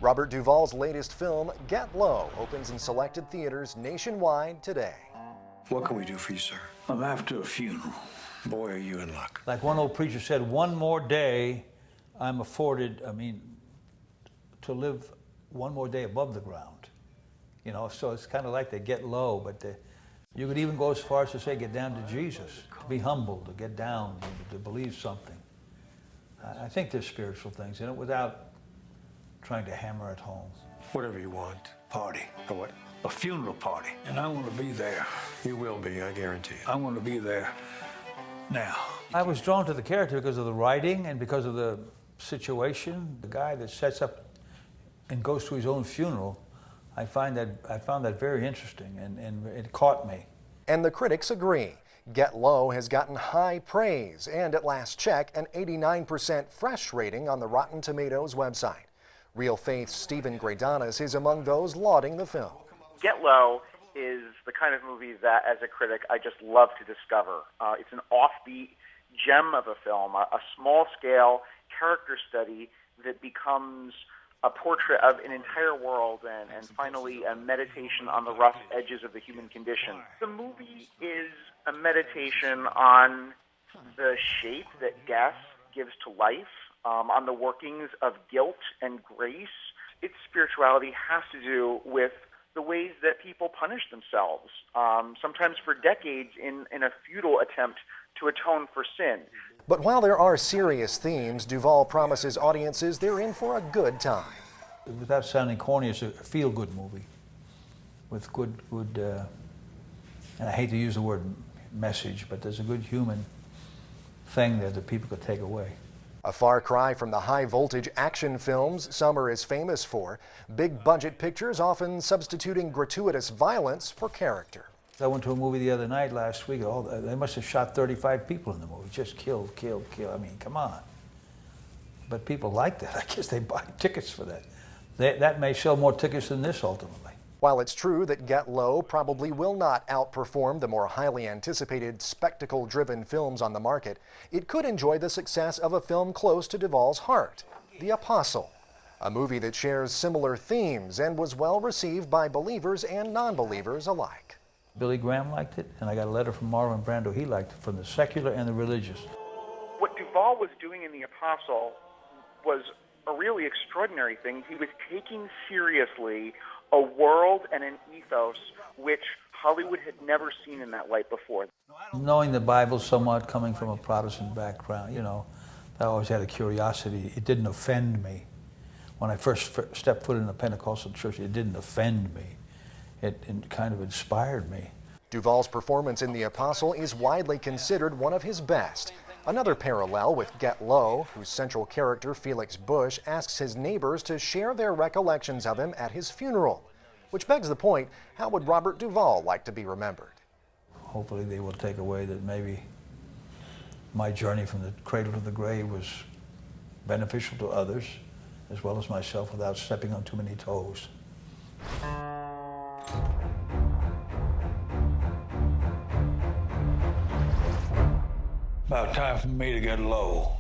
Robert Duvall's latest film, Get Low, opens in selected theaters nationwide today. What can we do for you, sir? I'm after a funeral. Boy, are you in luck. Like one old preacher said, one more day I'm afforded, to live one more day above the ground. You know, so it's kind of like they get low, but you could even go as far as to say get down to Jesus, be humble, to get down, to believe something. I think there's spiritual things in it without trying to hammer it home. Whatever you want. Party. A what? A funeral party. And I want to be there. You will be, I guarantee you. I want to be there now. I was drawn to the character because of the writing and because of the situation. The guy that sets up and goes to his own funeral, I found that very interesting, and it caught me. And the critics agree. Get Low has gotten high praise and, at last check, an 89% fresh rating on the Rotten Tomatoes website. Real Faith's Stephen Gradanis is among those lauding the film. Get Low is the kind of movie that, as a critic, I just love to discover. It's an offbeat gem of a film, a small-scale character study that becomes a portrait of an entire world and finally a meditation on the rough edges of the human condition. The movie is a meditation on the shape that death gives to life, on the workings of guilt and grace. Its spirituality has to do with the ways that people punish themselves, sometimes for decades in a futile attempt to atone for sin. But while there are serious themes, Duvall promises audiences they're in for a good time. Without sounding corny, it's a feel-good movie with good, and I hate to use the word message, but there's a good human thing there that people could take away. A far cry from the high-voltage action films Summer is famous for, big-budget pictures often substituting gratuitous violence for character. I went to a movie the other night last week. They must have shot 35 people in the movie. Just killed. I mean, come on. But people like that. I guess they buy tickets for that. That may sell more tickets than this ultimately. While it's true that Get Low probably will not outperform the more highly anticipated spectacle-driven films on the market, it could enjoy the success of a film close to Duvall's heart, The Apostle, a movie that shares similar themes and was well received by believers and non-believers alike. Billy Graham liked it, and I got a letter from Marlon Brando. He liked it, from the secular and the religious. What Duvall was doing in The Apostle was a really extraordinary thing. He was taking seriously a world and an ethos which Hollywood had never seen in that light before. Knowing the Bible somewhat, coming from a Protestant background, I always had a curiosity. It didn't offend me. When I first stepped foot in a Pentecostal church, it didn't offend me. It kind of inspired me. Duvall's performance in The Apostle is widely considered one of his best. Another parallel with Get Low, whose central character, Felix Bush, asks his neighbors to share their recollections of him at his funeral. Which begs the point, how would Robert Duvall like to be remembered? Hopefully they will take away that maybe my journey from the cradle to the grave was beneficial to others, as well as myself, without stepping on too many toes. About time for me to get low.